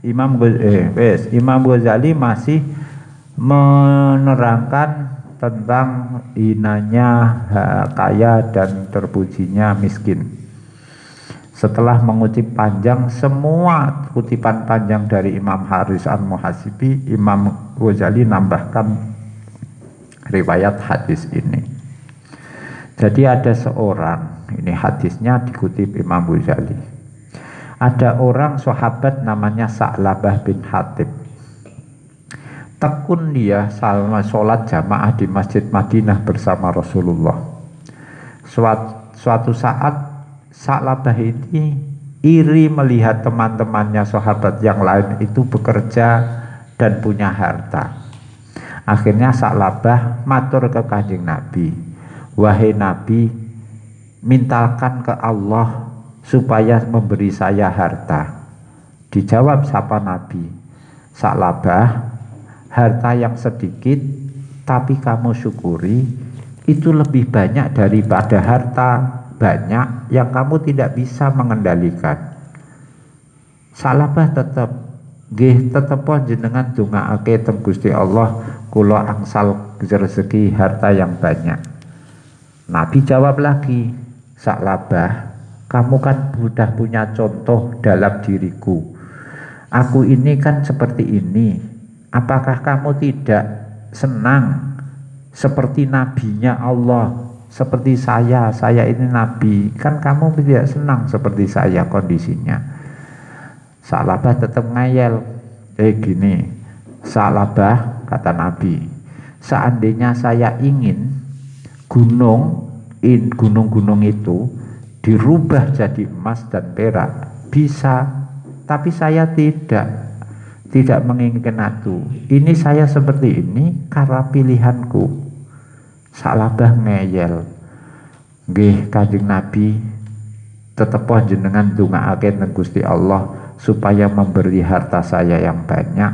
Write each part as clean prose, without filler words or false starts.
Imam Ghazali masih menerangkan tentang hinanya kaya dan terpujinya miskin. Setelah mengutip panjang semua kutipan panjang dari Imam Haris Al-Muhasibi, Imam Ghazali nambahkan riwayat hadis ini. Jadi ada seorang, ini hadisnya dikutip Imam Ghazali. Ada orang sahabat namanya Sa'labah bin Hatib. Tekun dia selama sholat jamaah di Masjid Madinah bersama Rasulullah. Suatu saat Sa'labah ini iri melihat teman-temannya sahabat yang lain itu bekerja dan punya harta. Akhirnya Sa'labah matur ke Kanjeng Nabi, wahai Nabi, mintakan ke Allah supaya memberi saya harta. Dijawab sapa Nabi, Sa'labah, harta yang sedikit tapi kamu syukuri itu lebih banyak daripada harta banyak yang kamu tidak bisa mengendalikan. Sa'labah tetep jenengan dongaake teng Gusti Allah kula angsal rezeki harta yang banyak. Nabi jawab lagi, Sa'labah, kamu kan sudah punya contoh dalam diriku. Aku ini kan seperti ini. Apakah kamu tidak senang seperti nabinya Allah? Seperti saya ini nabi, kan kamu tidak senang seperti saya kondisinya. Sa'labah tetap ngayel. Gini, Sa'labah, kata Nabi, seandainya saya ingin gunung-gunung itu dirubah jadi emas dan perak, bisa, tapi saya tidak menginginkan itu. Ini saya seperti ini karena pilihanku. Sa'labah ngeyel. Nggih Kanjeng Nabi, tetep jenengan dongaake nang Gusti Allah supaya memberi harta saya yang banyak.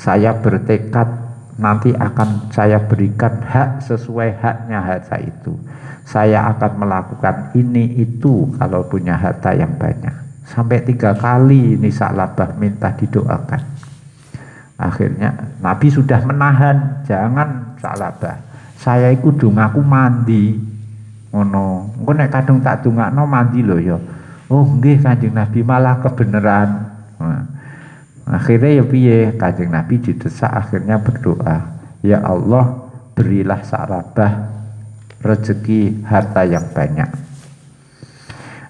Saya bertekad nanti akan saya berikan hak sesuai haknya harta itu. Saya akan melakukan ini itu kalau punya harta yang banyak. Sampai 3 kali ini Sa'labah minta didoakan. Akhirnya Nabi sudah menahan, jangan Sa'labah. Saya iku dongaku mandi. Ngono. Engko nek kadung tak dongakno mandi lho ya. Oh nggih Kanjeng Nabi, malah kebenaran. Nah, akhirnya ya piye? Kanjeng Nabi didesak akhirnya berdoa, ya Allah berilah Sa'labah rezeki harta yang banyak.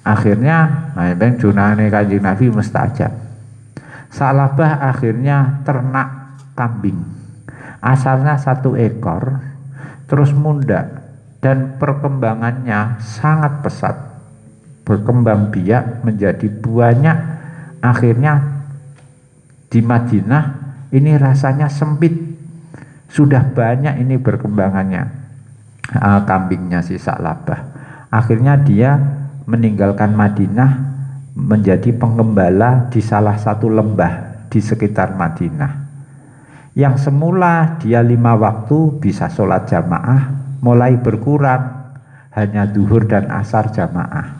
Akhirnya nah ben junane Kanjeng Nabi mustajab. Sa'labah akhirnya ternak kambing. Asalnya 1 ekor, terus mundak dan perkembangannya sangat pesat, berkembang biak menjadi banyak. Akhirnya di Madinah ini rasanya sempit, sudah banyak ini berkembangannya kambingnya si Sa'labah. Akhirnya dia meninggalkan Madinah menjadi penggembala di salah satu lembah di sekitar Madinah. Yang semula dia 5 waktu bisa sholat jamaah, mulai berkurang, hanya duhur dan asar jamaah.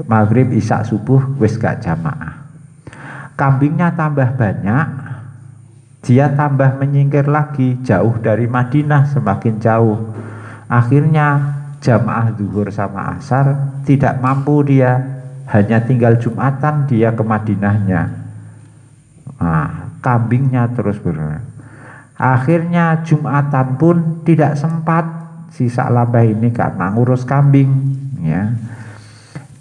Maghrib, isya, subuh wis gak jamaah. Kambingnya tambah banyak, dia tambah menyingkir lagi, jauh dari Madinah, semakin jauh. Akhirnya jamaah duhur sama asar tidak mampu dia, hanya tinggal Jumatan dia ke Madinahnya. Nah, kambingnya terus berjalan. Akhirnya Jumatan pun tidak sempat si Sa'labah ini karena ngurus kambing, ya.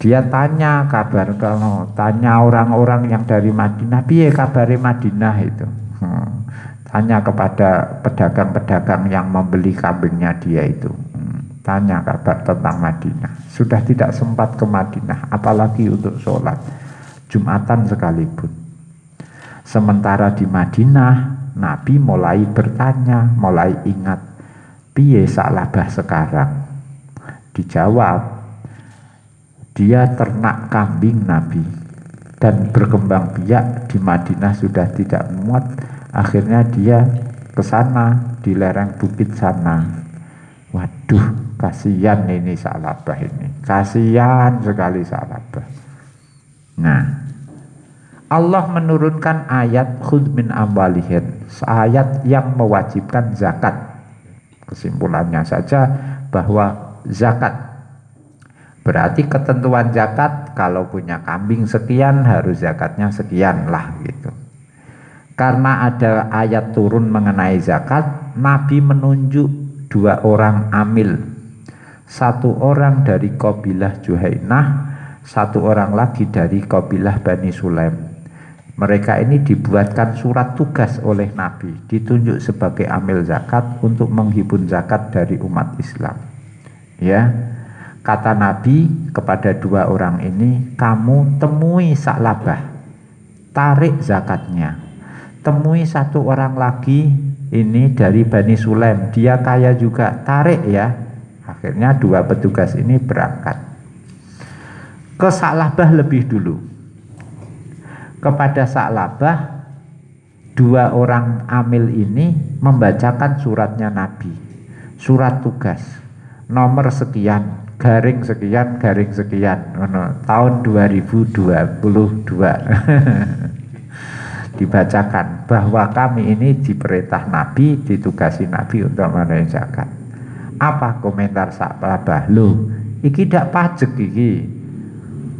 Dia tanya kabar, kalau tanya orang-orang yang dari Madinah, piye kabare Madinah itu. Tanya kepada pedagang-pedagang yang membeli kambingnya dia itu. Tanya kabar tentang Madinah. Sudah tidak sempat ke Madinah, apalagi untuk sholat Jumatan sekalipun. Sementara di Madinah, Nabi mulai bertanya, mulai ingat, piye Sa'labah sekarang? Dijawab, dia ternak kambing Nabi dan berkembang biak di Madinah sudah tidak muat. Akhirnya dia ke sana di lereng bukit sana. Waduh, kasihan ini Sa'labah ini, kasihan sekali Sa'labah. Nah, Allah menurunkan ayat khudz min amwalihim, ayat yang mewajibkan zakat. Kesimpulannya saja bahwa zakat berarti ketentuan zakat, kalau punya kambing sekian harus zakatnya sekian lah gitu. Karena ada ayat turun mengenai zakat, Nabi menunjuk 2 orang amil, 1 orang dari kabilah Juhainah, 1 orang lagi dari kabilah Bani Sulaim. Mereka ini dibuatkan surat tugas oleh Nabi, ditunjuk sebagai amil zakat untuk menghimpun zakat dari umat Islam. Ya, kata Nabi kepada 2 orang ini, kamu temui Sa'labah, tarik zakatnya. Temui 1 orang lagi ini dari Bani Sulaim, dia kaya juga, tarik ya. Akhirnya 2 petugas ini berangkat ke Sa'labah lebih dulu. Kepada Sa'labah 2 orang amil ini membacakan suratnya Nabi, surat tugas nomor sekian garing sekian garing sekian tahun 2022 dibacakan bahwa kami ini diperintah Nabi, ditugasi Nabi untuk menunaikan zakat. Apa komentar Sa'labah? Loh, iki dak pajak iki.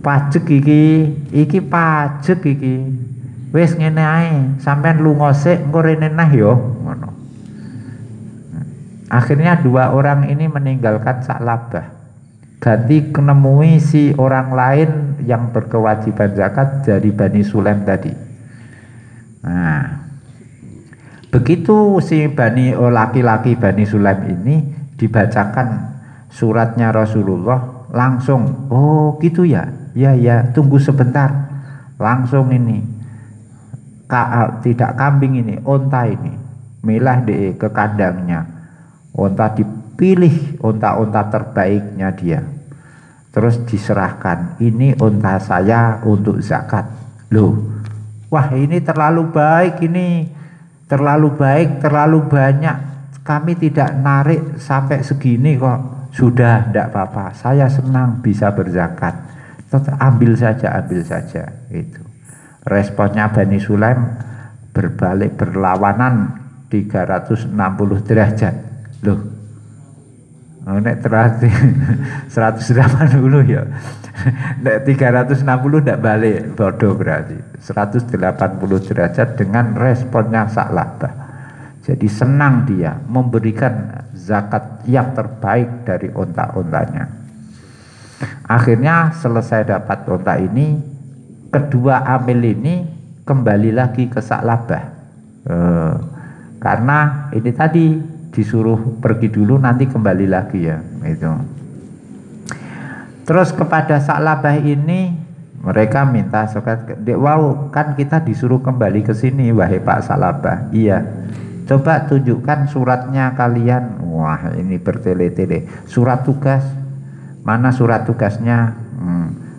Pajak iki pajak iki. Wis ngene ae, sampean lunga sik engko rene nah yo ngono. Akhirnya 2 orang ini meninggalkan Sa'labah, ganti menemui si orang lain yang berkewajiban zakat dari Bani Sulaim tadi. Nah, begitu si laki-laki Bani Sulaim ini dibacakan suratnya Rasulullah, langsung, oh gitu ya, ya tunggu sebentar, langsung ini tidak kambing ini, onta ini milah ke kandangnya. Onta dipilih, onta-onta terbaiknya dia, terus diserahkan, ini onta saya untuk zakat. Loh, wah ini terlalu baik, ini terlalu baik, terlalu banyak, kami tidak narik sampai segini kok. Sudah, tidak apa-apa, saya senang bisa berzakat, ambil saja itu. Responnya Bani Sulaim berbalik, berlawanan 360 derajat. Loh, nek terus 180 ya, nek 360 tidak balik, bodoh berarti 180 derajat dengan responnya Sa'labah. Jadi senang dia memberikan zakat yang terbaik dari onta-ontanya. Akhirnya selesai dapat onta ini, kedua amil ini kembali lagi ke Sa'labah, karena ini tadi disuruh pergi dulu, nanti kembali lagi ya itu. Terus kepada Sa'labah ini mereka minta zakat. Wow, kan kita disuruh kembali ke sini wahai Pak Sa'labah. Iya, coba tunjukkan suratnya kalian. Wah, ini bertele-tele. Surat tugas, mana surat tugasnya?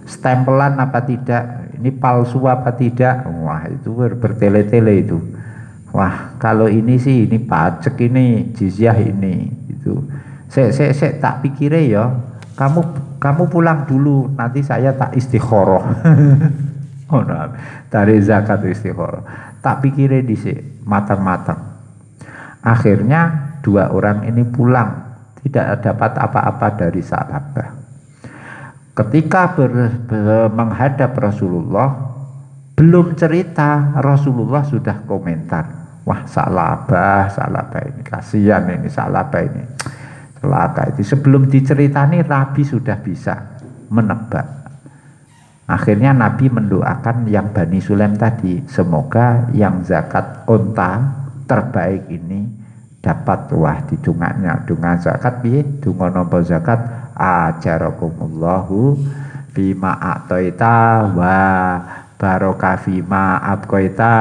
Stempelan apa tidak? Ini palsu apa tidak? Wah, itu bertele-tele itu. Wah, kalau ini sih, ini pajak, ini jizyah, ini itu. Saya tak pikirnya ya. Kamu pulang dulu, nanti saya tak istikharah. Oh, nah, dari zakat istikharah. Tak pikirnya disik, matang-matang. Akhirnya 2 orang ini pulang, tidak dapat apa-apa dari Sa'labah. Ketika menghadap Rasulullah, belum cerita, Rasulullah sudah komentar. Wah, Sa'labah ini kasihan, ini Sa'labah ini celaka. Itu sebelum diceritani Nabi sudah bisa menebak. Akhirnya Nabi mendoakan yang Bani Sulaim tadi, semoga yang zakat onta terbaik ini dapat, wah didunganya dungan zakat piye, dunga napa zakat, ajarakumullahu bima a'taita wa barokah fima abqaita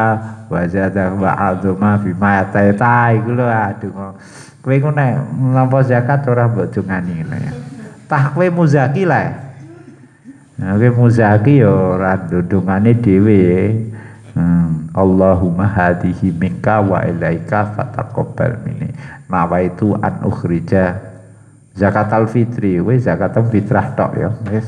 wa zada wa azuma bima a'taita. Iku lho, aduh kowe ku nek nampa zakat ora mbok dungani ngono ya. Tah kowe muzaki lah. Nah, kowe muzaki ya ora dungane dhewe. Allahumma hadihi minka wa ilaika fataqabbal minni. Nawaitu an ukhrija zakatal fitri, wis zakatul fitrah tok ya, wis.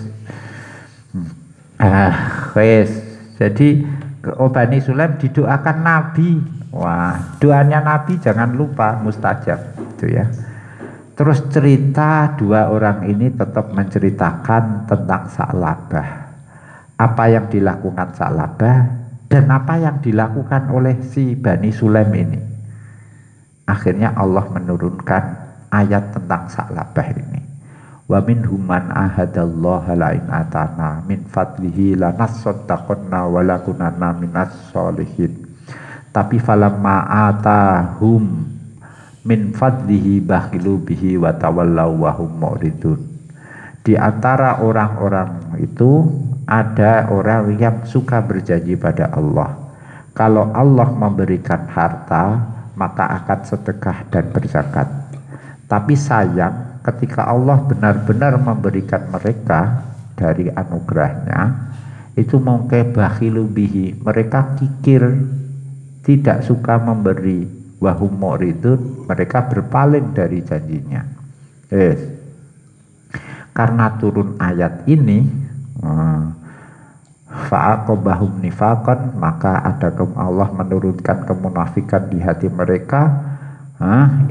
Wis. Jadi Bani Sulaim didoakan Nabi. Wah, doanya Nabi jangan lupa mustajab itu ya. Terus cerita dua orang ini tetap menceritakan tentang Sa'labah. Apa yang dilakukan Sa'labah dan apa yang dilakukan oleh si Bani Sulaim ini. Akhirnya Allah menurunkan ayat tentang Sa'labah ini. Wa minhum man ahadallaha la in atana min fadlihi lanasaddaqanna wa lakunanna minas sholihin. Tapi falamma atahum min fadlihi bakhilu bihi wa tawallaw wa hum mu'ridun. Di antara orang-orang itu ada orang yang suka berjanji pada Allah. Kalau Allah memberikan harta, maka akan sedekah dan berzakat. Tapi sayang, ketika Allah benar-benar memberikan mereka dari anugerahnya, itu mungkin bakhilu bihi, mereka kikir, tidak suka memberi, wahum mu'ridun, mereka berpaling dari janjinya. Yes. Karena turun ayat ini, fa'aqobahum nifaqan, maka ada Allah menurunkan kemunafikan di hati mereka,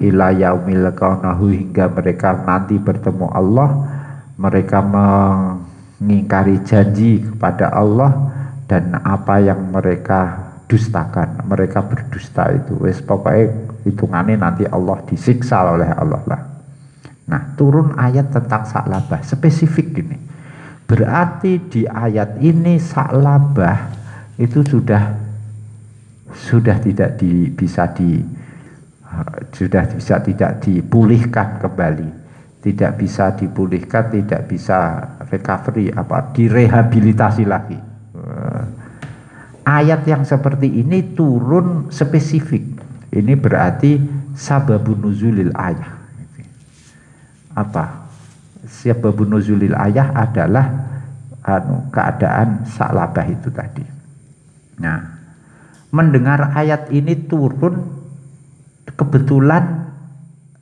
ila yaumil qanahu, hingga mereka nanti bertemu Allah. Mereka mengingkari janji kepada Allah dan apa yang mereka dustakan, mereka berdusta itu wes pokoknya hitungannya nanti Allah disiksa oleh Allah lah. Nah, turun ayat tentang Sa'labah spesifik gini. Berarti di ayat ini Sa'labah itu sudah tidak bisa tidak dipulihkan kembali, tidak bisa dipulihkan, tidak bisa recovery, direhabilitasi lagi. Ayat yang seperti ini turun spesifik. Ini berarti sababun nuzulil ayah. Apa? Sababun nuzulil ayah adalah keadaan Sa'labah itu tadi. Nah, mendengar ayat ini turun, kebetulan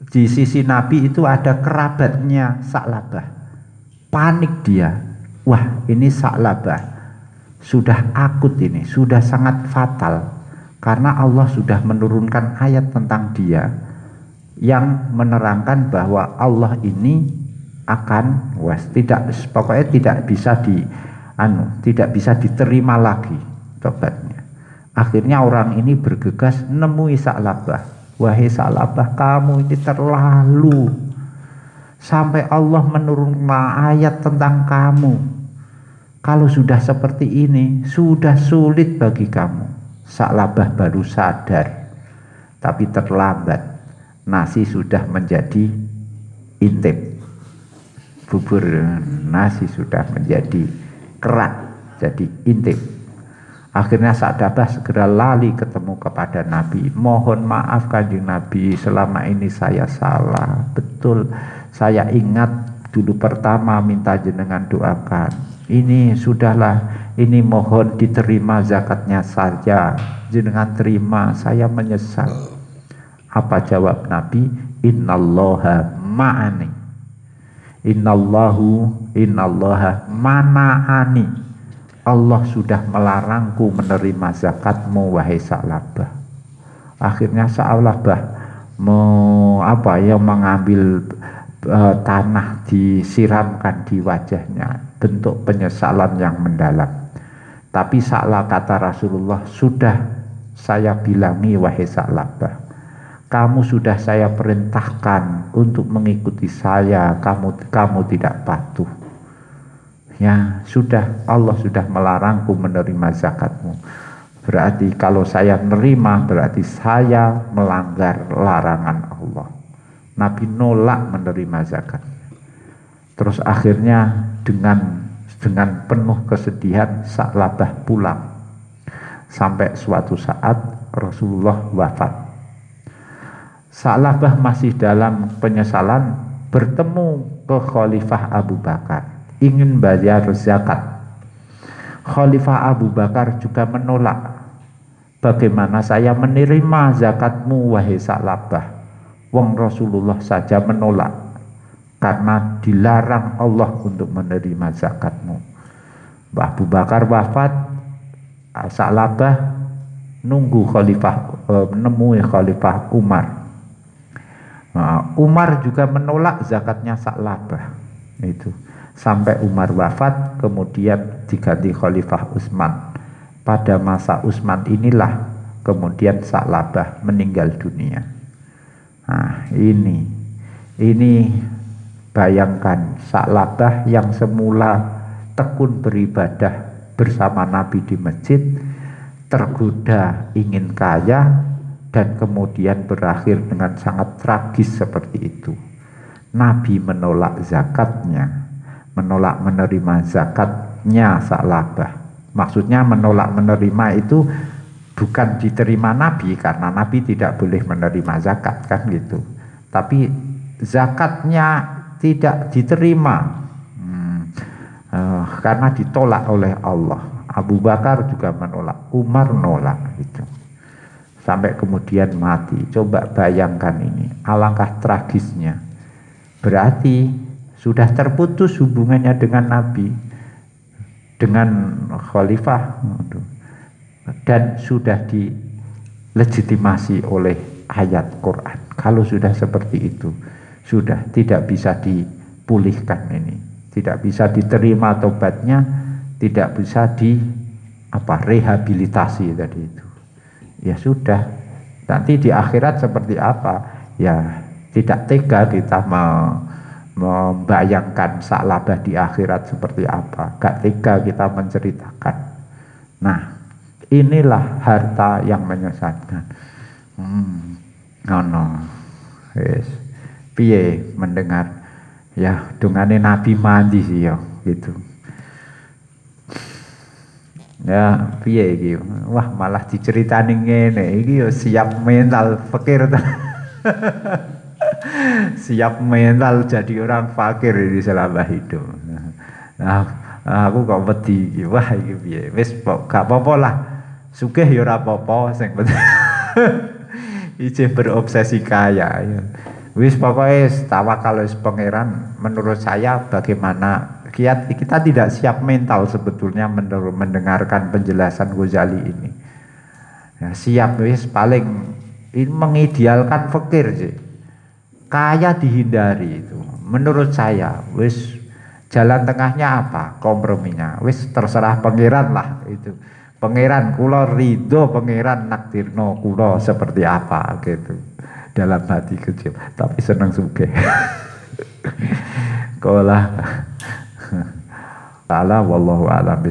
di sisi Nabi itu ada kerabatnya Sa'labah. Panik dia. Wah, ini Sa'labah sudah akut, ini sudah sangat fatal, karena Allah sudah menurunkan ayat tentang dia yang menerangkan bahwa Allah ini akan pokoknya tidak bisa diterima lagi tobatnya. Akhirnya orang ini bergegas nemui Sa'labah. Wahai Sa'labah, kamu ini terlalu, sampai Allah menurunkan ayat tentang kamu. Kalau sudah seperti ini, sudah sulit bagi kamu. Sa'labah baru sadar, tapi terlambat. Nasi sudah menjadi intip. Bubur nasi sudah menjadi kerat, jadi intip. Akhirnya Sa'labah segera lari ketemu kepada Nabi. Mohon maaf Kanjeng Nabi, selama ini saya salah. Betul, saya ingat dulu pertama minta jenengan doakan. Ini sudahlah, ini mohon diterima zakatnya saja, jenengan terima, saya menyesal. Apa jawab Nabi? Innallaha ma'ani, innallaha mana'ani. Allah sudah melarangku menerima zakatmu, wahai Sa'labah. Akhirnya Sa'labah mengambil tanah, disiramkan di wajahnya, bentuk penyesalan yang mendalam. Tapi kata Rasulullah, sudah saya bilangi wahai Sa'labah, kamu sudah saya perintahkan untuk mengikuti saya, kamu tidak patuh. Ya sudah, Allah sudah melarangku menerima zakatmu. Berarti kalau saya menerima, berarti saya melanggar larangan Allah. Nabi nolak menerima zakat. Terus akhirnya dengan penuh kesedihan Sa'labah pulang. Sampai suatu saat Rasulullah wafat. Sa'labah masih dalam penyesalan, bertemu ke Khalifah Abu Bakar, ingin bayar zakat. Khalifah Abu Bakar juga menolak. Bagaimana saya menerima zakatmu wahai Sa'labah? Wong Rasulullah saja menolak, karena dilarang Allah untuk menerima zakatmu. Abu Bakar wafat, Sa'labah nunggu khalifah, menemui khalifah Umar. Nah, Umar juga menolak zakatnya Sa'labah itu sampai Umar wafat, kemudian diganti khalifah Utsman. Pada masa Utsman inilah kemudian Sa'labah meninggal dunia. Nah, ini bayangkan Sa'labah yang semula tekun beribadah bersama Nabi di masjid, tergoda ingin kaya, dan kemudian berakhir dengan sangat tragis seperti itu. Nabi menolak zakatnya, menolak menerima zakatnya Sa'labah. Maksudnya menolak menerima itu bukan diterima Nabi, karena Nabi tidak boleh menerima zakat kan gitu. Tapi zakatnya tidak diterima karena ditolak oleh Allah. Abu Bakar juga menolak, Umar nolak gitu. Sampai kemudian mati. Coba bayangkan ini, alangkah tragisnya. Berarti sudah terputus hubungannya dengan Nabi, dengan khalifah, dan sudah dilegitimasi oleh ayat Quran. Kalau sudah seperti itu, sudah tidak bisa dipulihkan ini, tidak bisa diterima tobatnya, tidak bisa rehabilitasi tadi itu. Ya sudah, nanti di akhirat seperti apa? Ya tidak tega kita membayangkan Sa'labah di akhirat seperti apa. Gak tega kita menceritakan. Nah, inilah harta yang menyesatkan. Yes. Piye mendengar ya dungane Nabi mandi sih ya gitu. Ya piye iki? Wah, malah diceritani ngene. Iki yo siap mental fakir. Siap mental jadi orang fakir di selama hidup. Nah, aku kok wedi iki. Wah, iki piye? Wis gak apa-apa lah. Sugih ya ora apa-apa, sing penting ijeh berobsesi kaya ya. Wis pokoknya tawakal wis pangeran. Menurut saya bagaimana kita tidak siap mental sebetulnya mendengarkan penjelasan Ghazali ini. Ya, siap wis paling ini mengidealkan fakir sih. Kaya dihindari itu. Menurut saya wis jalan tengahnya apa? Komprominya. Wis terserah pangeran lah itu. Pangeran kula ridho, pangeran nakdirno kula seperti apa gitu. Dalam hati kecil, tapi senang sugih. Qala ta'ala wallahu a'lam.